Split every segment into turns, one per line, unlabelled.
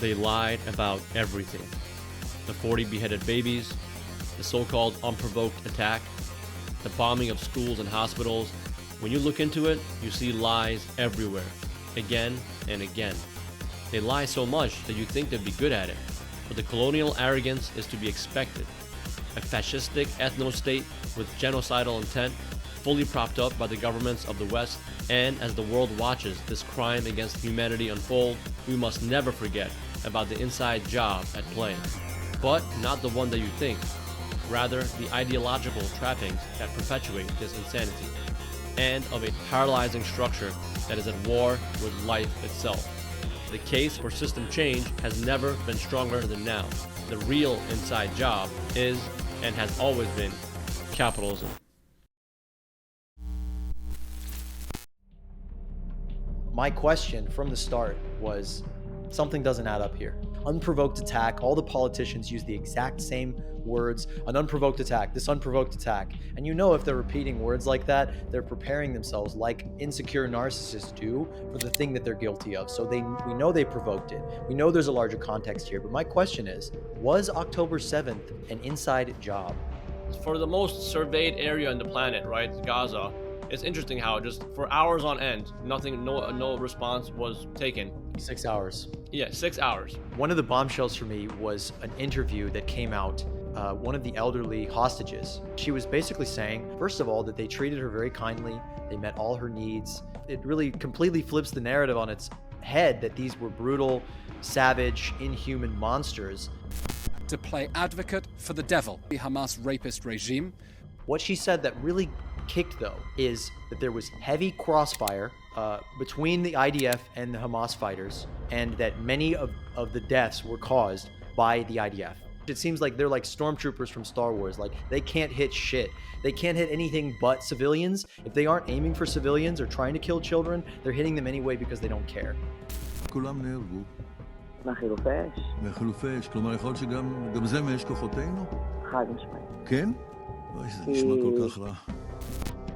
They lied about everything. The 40 beheaded babies, the so-called unprovoked attack, the bombing of schools and hospitals. When you look into it, you see lies everywhere, again and again. They lie so much that you think they'd be good at it, but the colonial arrogance is to be expected. A fascistic ethno-state with genocidal intent, fully propped up by the governments of the West, and as the world watches this crime against humanity unfold, we must never forget about the inside job at play. But not the one that you think, rather the ideological trappings that perpetuate this insanity, and of a paralyzing structure that is at war with life itself. The case for system change has never been stronger than now. The real inside job is, and has always been, capitalism.
My question from the start was, something doesn't add up here. Unprovoked attack, all the politicians use the exact same words, an unprovoked attack, this unprovoked attack. And you know if they're repeating words like that, they're preparing themselves like insecure narcissists do for the thing that they're guilty of. So we know they provoked it. We know there's a larger context here, but my question is, was October 7th an inside job?
For the most surveyed area on the planet, right, Gaza, it's interesting how just for hours on end, no response was taken.
6 hours.
Yeah, 6 hours.
One of the bombshells for me was an interview that came out, one of the elderly hostages. She was basically saying, first of all, that they treated her very kindly, they met all her needs. It really completely flips the narrative on its head that these were brutal, savage, inhuman monsters.
To play advocate for the devil, the Hamas rapist regime.
What she said that really kicked, though, is that there was heavy crossfire between the IDF and the Hamas fighters, and that many of the deaths were caused by the IDF. It seems like they're like stormtroopers from Star Wars. Like, they can't hit shit. They can't hit anything but civilians. If they aren't aiming for civilians or trying to kill children, they're hitting them anyway because they don't care.
כולם נהרגו.
מהחילופי אש.
מהחילופי אש, כלומר יכול להיות שגם זה מאש כוחותינו?
חד משמעית.
כן? אוי, זה נשמע כל כך רע.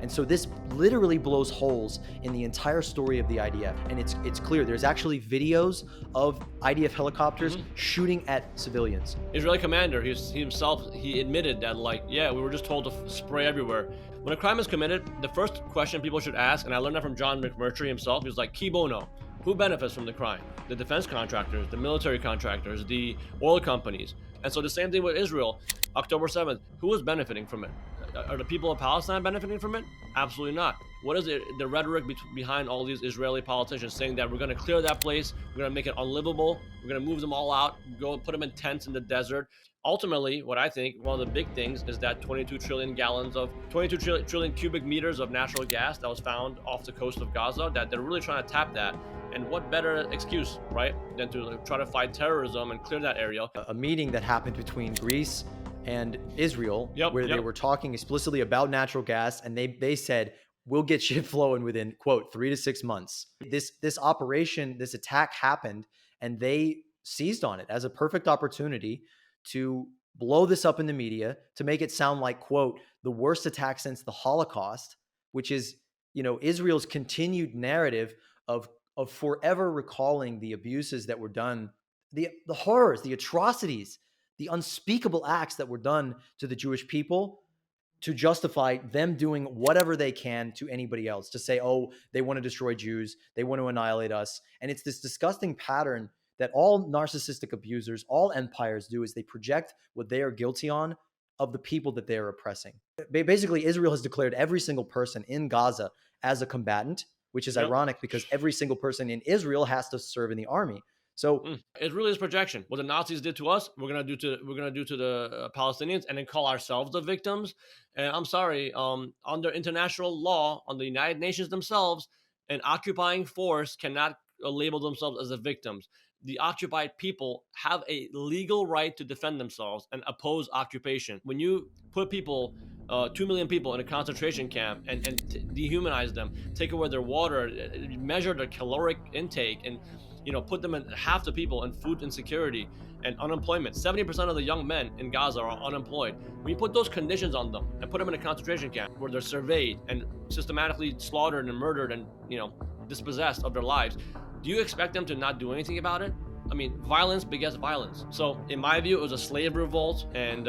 And so this literally blows holes in the entire story of the IDF. And it's clear, there's actually videos of IDF helicopters shooting at civilians.
Israeli commander, he admitted that, like, yeah, we were just told to spray everywhere. When a crime is committed, the first question people should ask, and I learned that from John McMurtry himself, he was like, qui bono? Who benefits from the crime? The defense contractors, the military contractors, the oil companies. And so the same thing with Israel, October 7th, who is benefiting from it? Are the people of Palestine benefiting from it? Absolutely not. What is the rhetoric behind all these Israeli politicians saying that we're going to clear that place, we're going to make it unlivable, we're going to move them all out, go and put them in tents in the desert? Ultimately, what I think, one of the big things is that 22 trillion cubic meters of natural gas that was found off the coast of Gaza, that they're really trying to tap that. And what better excuse, right, than to try to fight terrorism and clear that area?
A meeting that happened between Greece and Israel, where they were talking explicitly about natural gas, and they said, we'll get shit flowing within, quote, 3 to 6 months. This operation, this attack happened, and they seized on it as a perfect opportunity to blow this up in the media, to make it sound like, quote, the worst attack since the Holocaust, which is, Israel's continued narrative of forever recalling the abuses that were done, the horrors, the atrocities, the unspeakable acts that were done to the Jewish people, to justify them doing whatever they can to anybody else, to say, oh, they want to destroy Jews, they want to annihilate us. And it's this disgusting pattern that all narcissistic abusers, all empires do, is they project what they are guilty on of the people that they are oppressing. Basically, Israel has declared every single person in Gaza as a combatant, which is ironic because every single person in Israel has to serve in the army. So
it really is projection. What the Nazis did to us, we're gonna do to the Palestinians, and then call ourselves the victims. And I'm sorry, under international law, on the United Nations themselves, an occupying force cannot label themselves as the victims. The occupied people have a legal right to defend themselves and oppose occupation. When you put people, 2 million people in a concentration camp and dehumanize them, take away their water, measure their caloric intake, and put them in, half the people in food insecurity and unemployment. 70% of the young men in Gaza are unemployed. When you put those conditions on them and put them in a concentration camp where they're surveyed and systematically slaughtered and murdered and dispossessed of their lives, do you expect them to not do anything about it? I mean, violence begets violence. So in my view, it was a slave revolt, and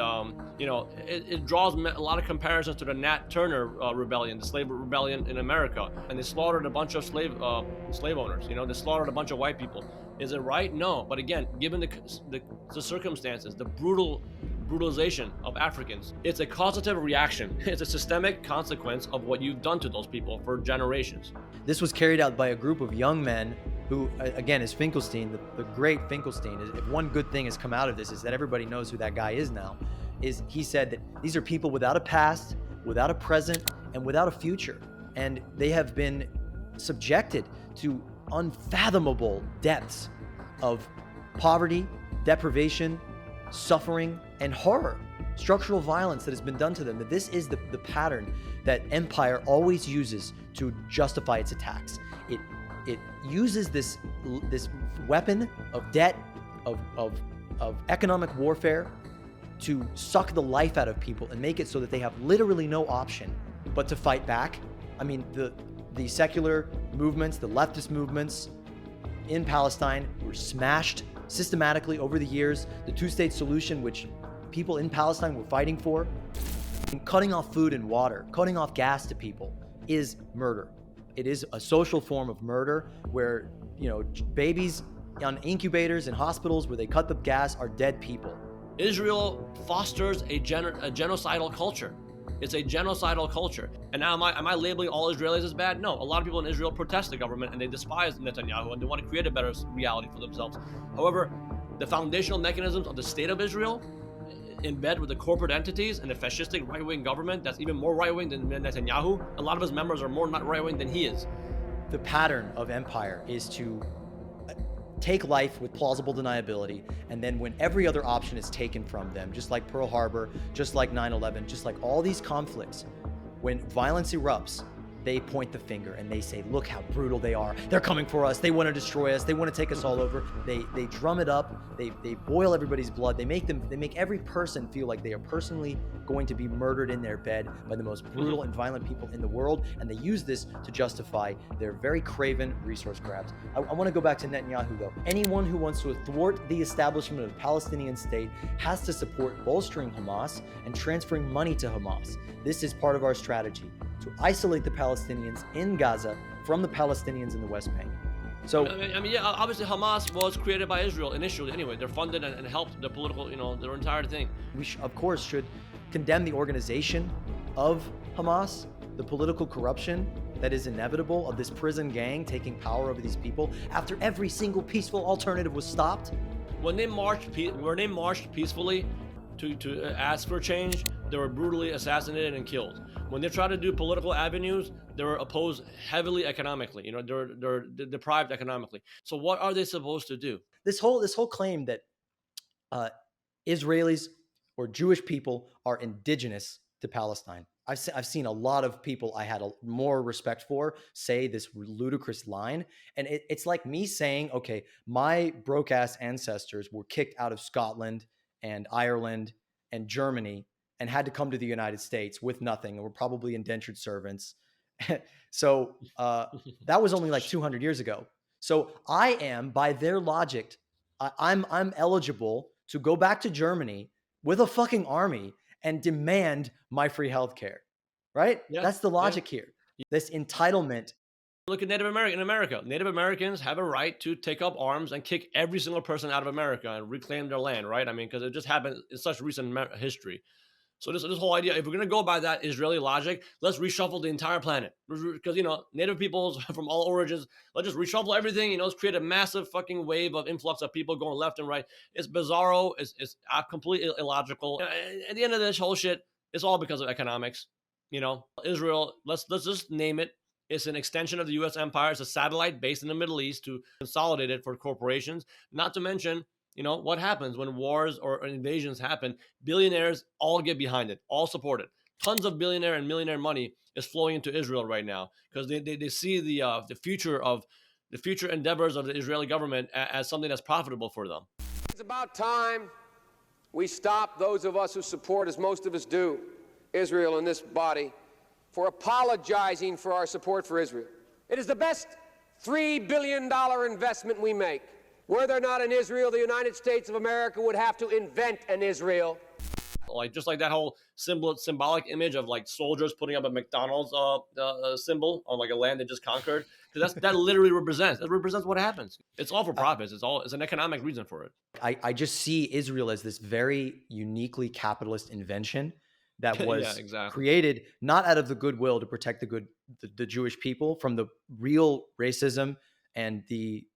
it draws a lot of comparisons to the Nat Turner rebellion, the slave rebellion in America, and they slaughtered a bunch of slave owners. They slaughtered a bunch of white people. Is it right? No. But again, given the circumstances, the brutalization of Africans, it's a causative reaction. It's a systemic consequence of what you've done to those people for generations.
This was carried out by a group of young men who, again, is Finkelstein, the great Finkelstein. If one good thing has come out of this is that everybody knows who that guy is now, is he said that these are people without a past, without a present, and without a future. And they have been subjected to unfathomable depths of poverty, deprivation, suffering, and horror, structural violence that has been done to them. That this is the pattern that empire always uses to justify its attacks. It uses this weapon of debt, of economic warfare, to suck the life out of people and make it so that they have literally no option but to fight back. I mean, the secular movements, the leftist movements in Palestine were smashed systematically over the years. The two-state solution, which people in Palestine were fighting for, and cutting off food and water, cutting off gas to people, is murder. It is a social form of murder where, babies on incubators in hospitals where they cut the gas are dead people.
Israel fosters a genocidal culture. It's a genocidal culture. And now am I labeling all Israelis as bad? No, a lot of people in Israel protest the government and they despise Netanyahu and they want to create a better reality for themselves. However, the foundational mechanisms of the state of Israel, in bed with the corporate entities and the fascistic right-wing government that's even more right-wing than Netanyahu, a lot of his members are more not right-wing than he is.
The pattern of empire is to take life with plausible deniability, and then when every other option is taken from them, just like Pearl Harbor, just like 9/11, just like all these conflicts, when violence erupts, they point the finger and they say, look how brutal they are. They're coming for us. They want to destroy us. They want to take us all over. They drum it up. They boil everybody's blood. They make every person feel like they are personally going to be murdered in their bed by the most brutal and violent people in the world. And they use this to justify their very craven resource grabs. I want to go back to Netanyahu though. Anyone who wants to thwart the establishment of a Palestinian state has to support bolstering Hamas and transferring money to Hamas. This is part of our strategy, to isolate the Palestinians in Gaza from the Palestinians in the West Bank. So,
obviously Hamas was created by Israel initially anyway. They're funded and helped the political, their entire thing.
We of course should condemn the organization of Hamas, the political corruption that is inevitable of this prison gang taking power over these people after every single peaceful alternative was stopped.
When they marched peacefully to ask for change, they were brutally assassinated and killed. When they tried to do political avenues, they were opposed heavily economically. They're deprived economically. So what are they supposed to do?
This whole claim that Israelis or Jewish people are indigenous to Palestine. I've seen a lot of people I had more respect for say this ludicrous line. And it's like me saying, okay, my broke-ass ancestors were kicked out of Scotland and Ireland and Germany and had to come to the United States with nothing, and were probably indentured servants. So that was only like 200 years ago. So I am, by their logic, I'm eligible to go back to Germany with a fucking army and demand my free healthcare, right? Yeah, that's the logic here. This entitlement.
Look at Native America. Native Americans have a right to take up arms and kick every single person out of America and reclaim their land, right? I mean, because it just happened in such recent history. So this whole idea, if we're going to go by that Israeli logic, let's reshuffle the entire planet. Because, Native peoples from all origins, let's just reshuffle everything, let's create a massive fucking wave of influx of people going left and right. It's bizarro. It's completely illogical. At the end of this whole shit, it's all because of economics. Israel, let's just name it. It's an extension of the U.S. empire. It's a satellite based in the Middle East to consolidate it for corporations. Not to mention, what happens when wars or invasions happen? Billionaires all get behind it, all support it. Tons of billionaire and millionaire money is flowing into Israel right now because they see the future endeavors of the Israeli government as something that's profitable for them.
It's about time we stop, those of us who support, as most of us do, Israel in this body, for apologizing for our support for Israel. It is the best $3 billion investment we make. Were there not an Israel, the United States of America would have to invent an Israel.
Like just like that whole symbolic image of like soldiers putting up a McDonald's symbol on like a land they just conquered, because that literally represents what happens. It's all for profits. It's an economic reason for it.
I just see Israel as this very uniquely capitalist invention that was created not out of the goodwill to protect the Jewish people from the real racism and the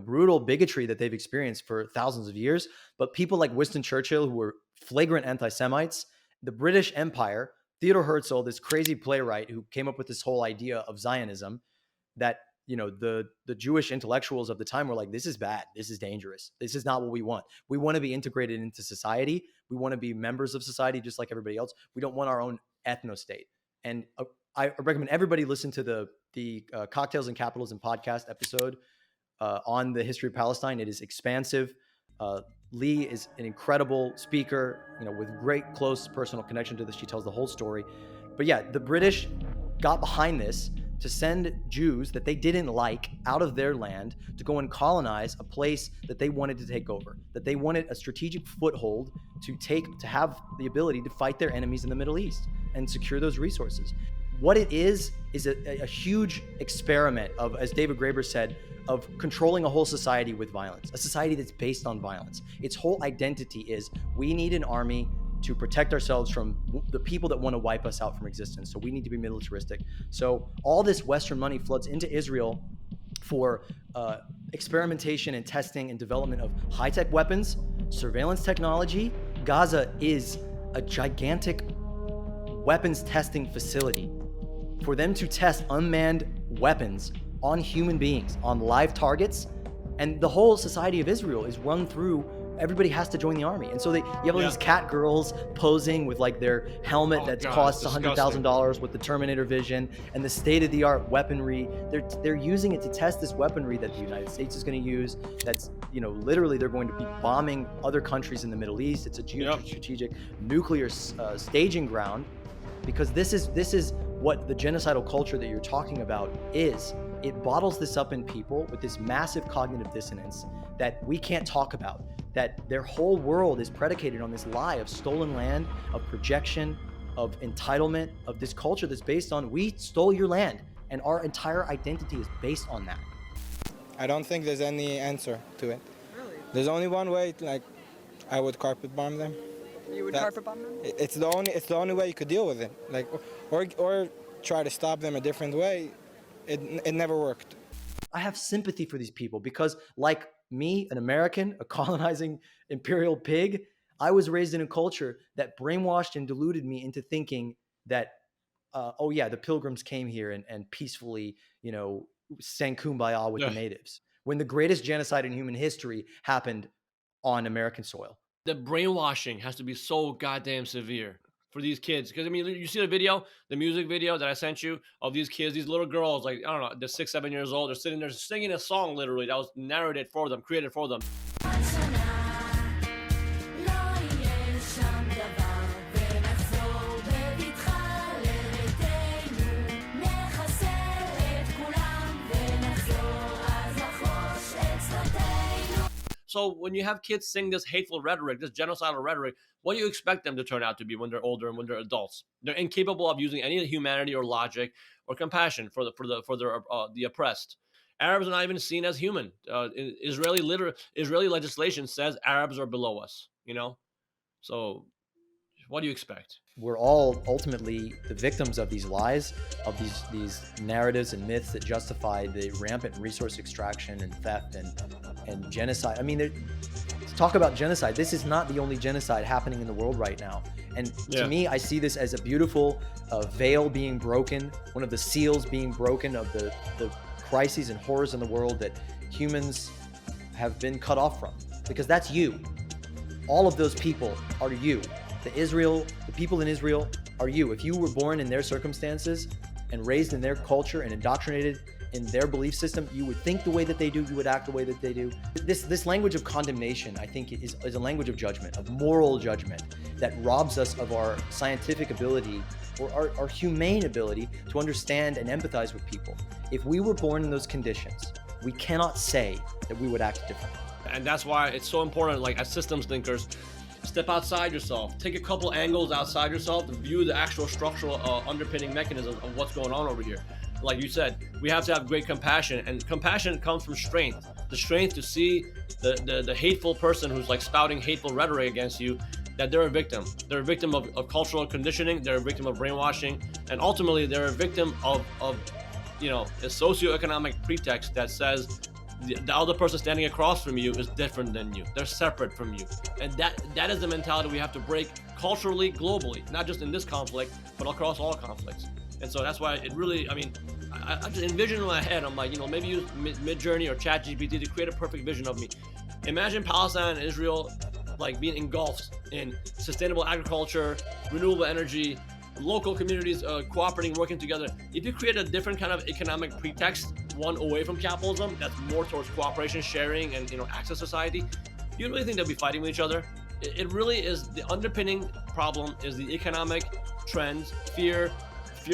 brutal bigotry that they've experienced for thousands of years, but people like Winston Churchill, who were flagrant anti-Semites, the British Empire, Theodore Herzl, this crazy playwright who came up with this whole idea of Zionism, that the Jewish intellectuals of the time were like, this is bad, this is dangerous, this is not what we want. We want to be integrated into society. We want to be members of society just like everybody else. We don't want our own ethno-state. And I recommend everybody listen to the Cocktails and Capitalism podcast episode on the history of Palestine. It is expansive. Lee is an incredible speaker, with great close personal connection to this. She tells the whole story. But yeah, the British got behind this to send Jews that they didn't like out of their land to go and colonize a place that they wanted to take over, that they wanted a strategic foothold to have the ability to fight their enemies in the Middle East and secure those resources. What it is a huge experiment of, as David Graeber said, of controlling a whole society with violence, a society that's based on violence. Its whole identity is, we need an army to protect ourselves from the people that want to wipe us out from existence. So we need to be militaristic. So all this Western money floods into Israel for experimentation and testing and development of high-tech weapons, surveillance technology. Gaza is a gigantic weapons testing facility for them to test unmanned weapons on human beings, on live targets. And the whole society of Israel is run through, everybody has to join the army. And so you have all these cat girls posing with like their helmet that costs $100,000 with the Terminator vision and the state-of-the-art weaponry. They're using it to test this weaponry that the United States is going to use. That's, literally they're going to be bombing other countries in the Middle East. It's a strategic nuclear staging ground, because this is what the genocidal culture that you're talking about is. It bottles this up in people with this massive cognitive dissonance that we can't talk about, that their whole world is predicated on this lie of stolen land, of projection, of entitlement, of this culture that's based on, we stole your land, and our entire identity is based on that.
I don't think there's any answer to it. Really? There's only one way, I would carpet bomb them.
You would carpet bomb them?
It's the only way you could deal with it. Or try to stop them a different way. It never worked.
I have sympathy for these people because, like me, an American, a colonizing imperial pig, I was raised in a culture that brainwashed and deluded me into thinking that, the pilgrims came here and peacefully, sang kumbaya with the natives, when the greatest genocide in human history happened on American soil.
The brainwashing has to be so goddamn severe for these kids. Because, you see the music video that I sent you of these kids, these little girls, like, I don't know, they're 6, 7 years old. They're sitting there singing a song, literally, that was narrated for them, created for them. So when you have kids sing this hateful rhetoric, this genocidal rhetoric, what do you expect them to turn out to be when they're older and when they're adults? They're incapable of using any humanity or logic or compassion for the oppressed. Arabs are not even seen as human. Israeli legislation says Arabs are below us. So what do you expect?
We're all ultimately the victims of these lies, of these narratives and myths that justify the rampant resource extraction and theft and genocide. To talk about genocide, this is not the only genocide happening in the world right now. And to me, I see this as a beautiful veil being broken, one of the seals being broken of the crises and horrors in the world that humans have been cut off from. Because that's you. All of those people are you. The people in Israel are you. If you were born in their circumstances and raised in their culture and indoctrinated in their belief system, you would think the way that they do, you would act the way that they do. This language of condemnation, I think, is a language of judgment, of moral judgment, that robs us of our scientific ability or our humane ability to understand and empathize with people. If we were born in those conditions, we cannot say that we would act differently.
And that's why it's so important, like as systems thinkers, step outside yourself, take a couple angles outside yourself to view the actual structural underpinning mechanisms of what's going on over here. Like you said, we have to have great compassion, and compassion comes from strength. The strength to see the hateful person who's like spouting hateful rhetoric against you, that they're a victim. They're a victim of cultural conditioning, they're a victim of brainwashing, and ultimately they're a victim of a socioeconomic pretext that says the other person standing across from you is different than you. They're separate from you. And that is the mentality we have to break culturally, globally, not just in this conflict, but across all conflicts. And so that's why it really, I just envision in my head, I'm like, maybe use Midjourney or ChatGPT to create a perfect vision of me. Imagine Palestine and Israel like being engulfed in sustainable agriculture, renewable energy, local communities cooperating, working together. If you create a different kind of economic pretext, one away from capitalism, that's more towards cooperation, sharing, and access society, you really think they'll be fighting with each other? It really is. The underpinning problem is the economic trends, fear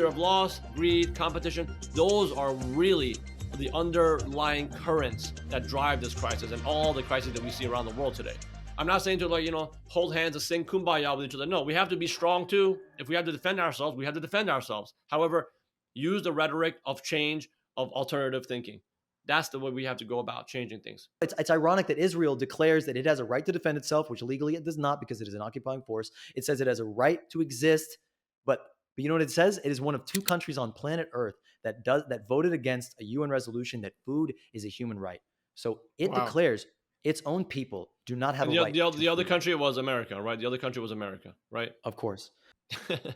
of loss, greed, competition. Those are really the underlying currents that drive this crisis and all the crises that we see around the world today. I'm not saying to hold hands and sing kumbaya with each other. No, we have to be strong too. If we have to defend ourselves, we have to defend ourselves. However, use the rhetoric of change, of alternative thinking. That's the way we have to go about changing things.
It's ironic that Israel declares that it has a right to defend itself, which legally it does not because it is an occupying force. It says it has a right to exist, but you know what it says? It is one of 2 countries on planet Earth that voted against a UN resolution that food is a human right. So it declares its own people do not have a right.
The other country was America, right? The other country was America, right?
Of course.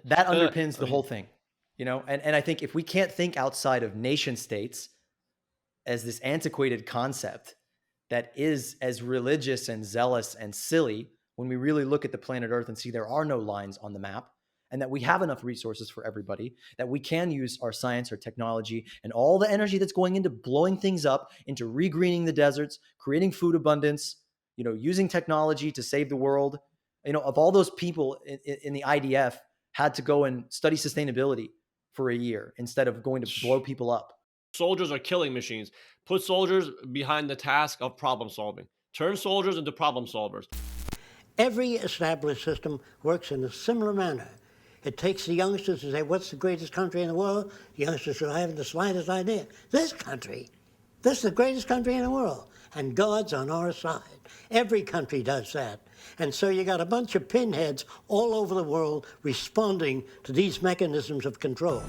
That underpins the whole thing, and I think if we can't think outside of nation states as this antiquated concept that is as religious and zealous and silly, when we really look at the planet Earth and see there are no lines on the map, and that we have enough resources for everybody, that we can use our science, our technology, and all the energy that's going into blowing things up, into regreening the deserts, creating food abundance, using technology to save the world. Of all those people in the IDF had to go and study sustainability for a year instead of going to blow people up.
Soldiers are killing machines. Put soldiers behind the task of problem solving. Turn soldiers into problem solvers.
Every established system works in a similar manner. It takes the youngsters to say, what's the greatest country in the world? The youngsters say, I haven't the slightest idea. This country. This is the greatest country in the world. And God's on our side. Every country does that. And so you got a bunch of pinheads all over the world responding to these mechanisms of control.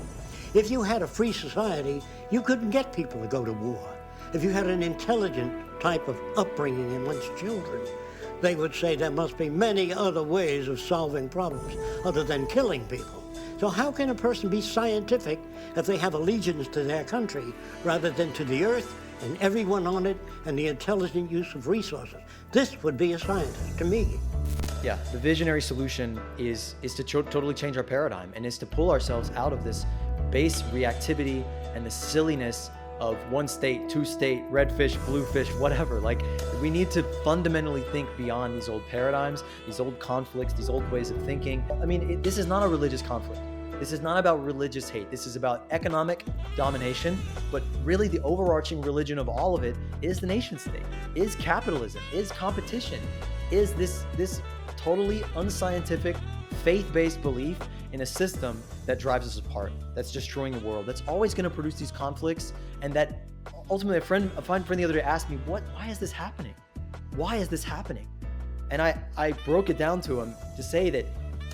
If you had a free society, you couldn't get people to go to war. If you had an intelligent type of upbringing amongst children, they would say there must be many other ways of solving problems other than killing people. So how can a person be scientific if they have allegiance to their country rather than to the earth and everyone on it and the intelligent use of resources? This would be a scientist to me.
Yeah, the visionary solution is to totally change our paradigm, and is to pull ourselves out of this base reactivity and the silliness of one state, 2 state, red fish, blue fish, whatever. Like, we need to fundamentally think beyond these old paradigms, these old conflicts, these old ways of thinking. This is not a religious conflict. This is not about religious hate. This is about economic domination, but really the overarching religion of all of it is the nation state, is capitalism, is competition, is this totally unscientific, faith-based belief in a system that drives us apart, that's destroying the world, that's always going to produce these conflicts, and that ultimately a friend the other day asked me, why is this happening? Why is this happening? And I broke it down to him to say that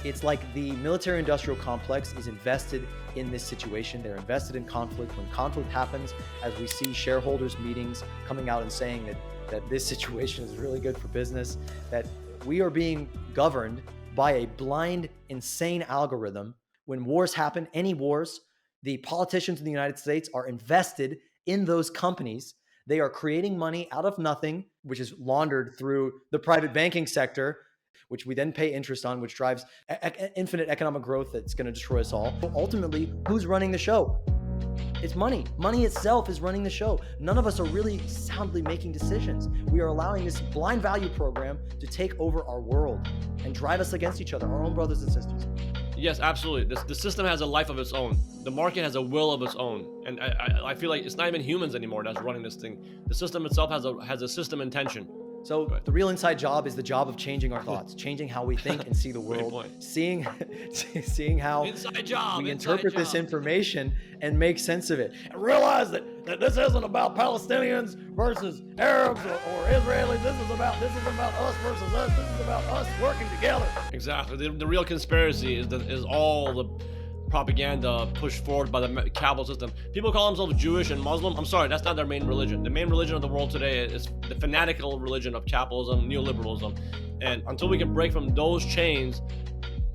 it's like the military-industrial complex is invested in this situation. They're invested in conflict. When conflict happens, as we see shareholders meetings coming out and saying that this situation is really good for business, that we are being governed by a blind, insane algorithm. When wars happen, any wars, the politicians in the United States are invested in those companies. They are creating money out of nothing, which is laundered through the private banking sector, which we then pay interest on, which drives infinite economic growth that's going to destroy us all. Ultimately, who's running the show? It's money. Money itself is running the show. None of us are really soundly making decisions. We are allowing this blind value program to take over our world and drive us against each other, our own brothers and sisters.
Yes, absolutely. The system has a life of its own. The market has a will of its own. And I feel like it's not even humans anymore that's running this thing. The system itself has a system intention.
So the real inside job is the job of changing our thoughts, changing how we think and see the world, seeing how we interpret this information and make sense of it. And realize that this isn't about Palestinians versus Arabs or Israelis. This is about us versus us. This is about us working together.
Exactly. The real conspiracy is all the propaganda pushed forward by the capital system. People call themselves Jewish and Muslim. I'm sorry, that's not their main religion. The main religion of the world today is the fanatical religion of capitalism, neoliberalism. And until we can break from those chains,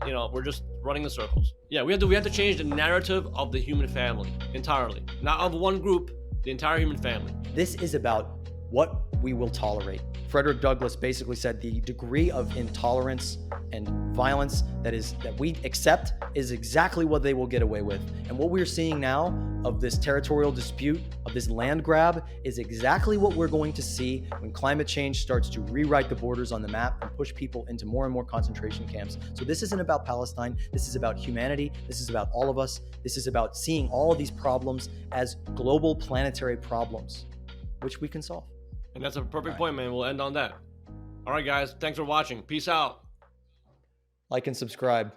we're just running in circles. Yeah, we have to change the narrative of the human family entirely. Not of one group, the entire human family.
This is about what we will tolerate. Frederick Douglass basically said the degree of intolerance and violence that we accept is exactly what they will get away with. And what we're seeing now of this territorial dispute, of this land grab, is exactly what we're going to see when climate change starts to rewrite the borders on the map and push people into more and more concentration camps. So this isn't about Palestine. This is about humanity. This is about all of us. This is about seeing all of these problems as global planetary problems, which we can solve.
And that's a perfect point, man. We'll end on that. All right, guys. Thanks for watching. Peace out.
Like and subscribe.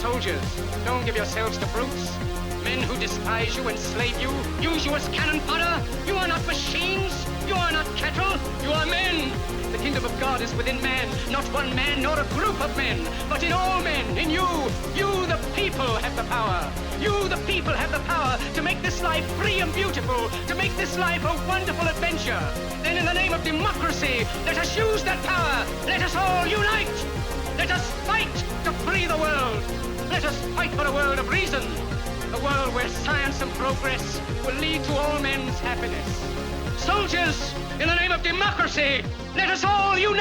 Soldiers, don't give yourselves to brutes. Men who despise you, enslave you, use you as cannon fodder. You are not machines. You are not cattle. You are men. The kingdom of God is within man, not one man nor a group of men, but in all men, in you. You, the people, have the power. You, the people, have the power to make this life free and beautiful, to make this life a wonderful adventure. Then in the name of democracy, let us use that power. Let us all unite. Let us fight to free the world. Let us fight for a world of reason, a world where science and progress will lead to all men's happiness. Soldiers, in the name of democracy, let us all unite.